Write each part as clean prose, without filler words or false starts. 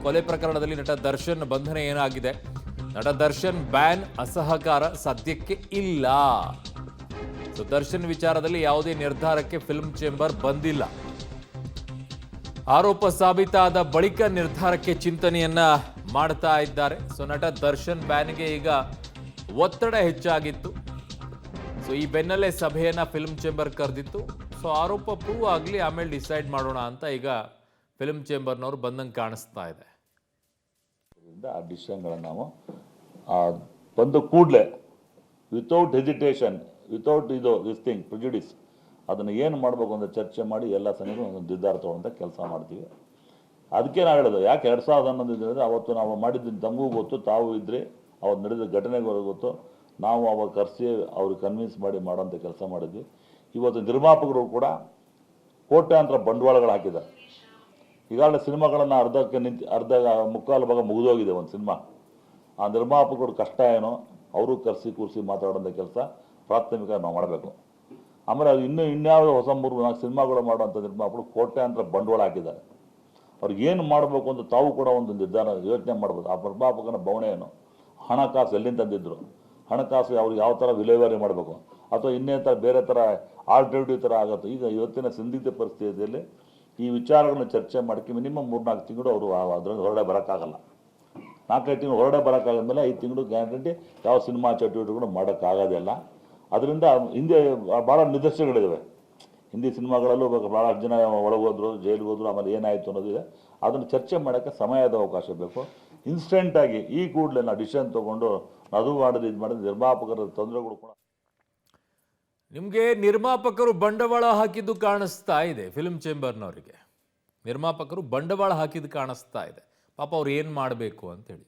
ಕೊಲೆ ಪ್ರಕರಣದಲ್ಲಿ ನಟ ದರ್ಶನ್ ಬಂಧನ ಏನಾಗಿದೆ? ನಟ ದರ್ಶನ್ ಬ್ಯಾನ್ ಅಸಹಕಾರ ಸದ್ಯಕ್ಕೆ ಇಲ್ಲ. ಸೊ ದರ್ಶನ್ ವಿಚಾರದಲ್ಲಿ ಯಾವುದೇ ನಿರ್ಧಾರಕ್ಕೆ ಫಿಲ್ಮ್ ಚೇಂಬರ್ ಬಂದಿಲ್ಲ. ಆರೋಪ ಸಾಬೀತಾದ ಬಳಿಕ ನಿರ್ಧಾರಕ್ಕೆ ಚಿಂತನೆಯನ್ನ ಮಾಡ್ತಾ ಇದ್ದಾರೆ. ಸೊ ನಟ ದರ್ಶನ್ ಬ್ಯಾನ್ಗೆ ಈಗ ಒತ್ತಡ ಹೆಚ್ಚಾಗಿತ್ತು. ಸೊ ಈ ಬೆನ್ನಲ್ಲೇ ಸಭೆಯನ್ನ ಫಿಲ್ಮ್ ಚೇಂಬರ್ ಕರೆದಿತ್ತು. ಸೊ ಆರೋಪ ಪ್ರೂವ್ ಆಗಲಿ, ಆಮೇಲೆ ಡಿಸೈಡ್ ಮಾಡೋಣ ಅಂತ ಈಗ ಫಿಲ್ಮ್ ಚೇಂಬರ್ನವರು ಬಂದಂಗೆ ಕಾಣಿಸ್ತಾ ಇದೆ. ಆ ಡಿಸಿಷನ್ಗಳನ್ನು ನಾವು ಬಂದು ಕೂಡಲೇ without hesitation, without this thing prejudice, ಅದನ್ನು ಏನು ಮಾಡಬೇಕು ಅಂತ ಚರ್ಚೆ ಮಾಡಿ ಎಲ್ಲ ಸಂಘಗಳು ಒಂದು ನಿರ್ಧಾರ ತಗೊಳ್ಳೋಂಥ ಕೆಲಸ ಮಾಡ್ತೀವಿ. ಅದಕ್ಕೆ ನಾವು ಹೇಳೋದು, ಯಾಕೆ 2011 ಹೇಳಿದ್ರೆ ಅವತ್ತು ನಾವು ಮಾಡಿದ್ದು ತಮಗೂ ಗೊತ್ತು, ತಾವು ಇದ್ದರೆ ಅವತ್ತು ನಡೆದ ಘಟನೆಗಳು ಗೊತ್ತು. ನಾವು ಅವಾಗ ಕರೆಸಿ ಅವ್ರಿಗೆ ಕನ್ವಿನ್ಸ್ ಮಾಡಿ ಮಾಡೋಂಥ ಕೆಲಸ ಮಾಡಿದ್ವಿ. ಇವತ್ತು ನಿರ್ಮಾಪಕರು ಕೂಡ ಕೋಟ್ಯಾಂತರ ಬಂಡವಾಳಗಳು ಹಾಕಿದ್ದಾರೆ. ಈಗಾಗಲೇ ಸಿನಿಮಾಗಳನ್ನು ಅರ್ಧ ಮುಕ್ಕಾಲು ಭಾಗ ಮುಗಿದೋಗಿದೆ ಒಂದು ಸಿನಿಮಾ. ಆ ನಿರ್ಮಾಪಕರು ಕಷ್ಟ ಏನೋ ಅವರು ಕೂರಿಸಿ ಮಾತಾಡೋಂಥ ಕೆಲಸ ಪ್ರಾಥಮಿಕ ನಾವು ಮಾಡಬೇಕು. ಆಮೇಲೆ ಅದು ಇನ್ಯಾವುದೋ ಹೊಸ 3-4 ಸಿನಿಮಾಗಳು ಮಾಡುವಂಥ ನಿರ್ಮಾಪಕರು ಕೋಟ್ಯಾಂತರ ಬಂಡವಾಳ ಹಾಕಿದ್ದಾರೆ. ಅವ್ರಿಗೆ ಏನು ಮಾಡಬೇಕು ಅಂತ ತಾವು ಕೂಡ ಒಂದು ನಿರ್ಧಾರ ಯೋಚನೆ ಮಾಡ್ಬೋದು. ಆ ನಿರ್ಮಾಪಕನ ಭಾವನೆ ಏನು, ಹಣಕಾಸು ಎಲ್ಲಿಂದ ತಂದಿದ್ರು, ಹಣಕಾಸು ಅವ್ರಿಗೆ ಯಾವ ಥರ ವಿಲೇವಾರಿ ಮಾಡಬೇಕು, ಅಥವಾ ಇನ್ನೇ ಥರ ಬೇರೆ ಥರ ಆಲ್ಟರ್ನೇಟಿವ್ ಥರ ಆಗುತ್ತೆ. ಈಗ ಇವತ್ತಿನ ಸಂದಿಗ್ಧ ಪರಿಸ್ಥಿತಿಯಲ್ಲಿ ಈ ವಿಚಾರಗಳನ್ನ ಚರ್ಚೆ ಮಾಡೋಕ್ಕೆ ಮಿನಿಮಮ್ 3-4 ತಿಂಗಳು ಅವರು ಅದರಲ್ಲಿ ಹೊರಗಡೆ ಬರೋಕ್ಕಾಗಲ್ಲ. 4-5 ತಿಂಗಳು ಹೊರಗಡೆ ಬರೋಕ್ಕಾಗದ್ಮೇಲೆ 5 ತಿಂಗಳು ಗ್ಯಾರಂಟಿ ಯಾವ ಸಿನಿಮಾ ಚಟುವಟಿಕೆಗಳು ಮಾಡೋಕ್ಕಾಗೋದಿಲ್ಲ. ಅದರಿಂದ ಹಿಂದೆ ಭಾಳ ನಿದರ್ಶನಗಳಿದ್ದಾವೆ. ಹಿಂದಿ ಸಿನಿಮಾಗಳಲ್ಲೂ ಭಾಳಷ್ಟು ಜನ ಒಳಗೋದ್ರು, ಜೈಲಿಗೆ ಹೋದ್ರು, ಆಮೇಲೆ ಏನಾಯಿತು ಅನ್ನೋದಿದೆ. ಅದನ್ನು ಚರ್ಚೆ ಮಾಡೋಕ್ಕೆ ಸಮಯದ ಅವಕಾಶ ಬೇಕು. ಇನ್ಸ್ಟೆಂಟಾಗಿ ಈ ಕೂಡಲೇ ನಾವು ಡಿಸಿಷನ್ ತೊಗೊಂಡು ಅದು ಮಾಡೋದು ಇದು ಮಾಡಿದ್ರೆ ನಿರ್ಮಾಪಕರ ತೊಂದರೆಗಳು ಕೂಡ. ನಿಮಗೆ ನಿರ್ಮಾಪಕರು ಬಂಡವಾಳ ಹಾಕಿದ್ದು ಕಾಣಿಸ್ತಾ ಇದೆ. ಫಿಲ್ಮ್ ಚೇಂಬರ್ನವರಿಗೆ ನಿರ್ಮಾಪಕರು ಬಂಡವಾಳ ಹಾಕಿದ್ದು ಕಾಣಿಸ್ತಾ ಇದೆ. ಪಾಪ ಅವ್ರು ಏನು ಮಾಡಬೇಕು ಅಂತೇಳಿ.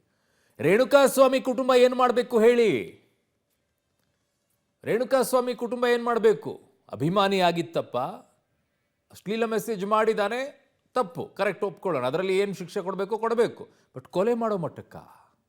ರೇಣುಕಾಸ್ವಾಮಿ ಕುಟುಂಬ ಏನು ಮಾಡಬೇಕು ಹೇಳಿ? ರೇಣುಕಾಸ್ವಾಮಿ ಕುಟುಂಬ ಏನು ಮಾಡಬೇಕು? ಅಭಿಮಾನಿ ಆಗಿತ್ತಪ್ಪ, ಅಶ್ಲೀಲ ಮೆಸೇಜ್ ಮಾಡಿದ್ದಾನೆ, ತಪ್ಪು, ಕರೆಕ್ಟ್, ಒಪ್ಕೊಳ್ಳೋಣ. ಅದರಲ್ಲಿ ಏನು ಶಿಕ್ಷೆ ಕೊಡಬೇಕು, ಬಟ್ ಕೊಲೆ ಮಾಡೋ ಮಟ್ಟಕ್ಕ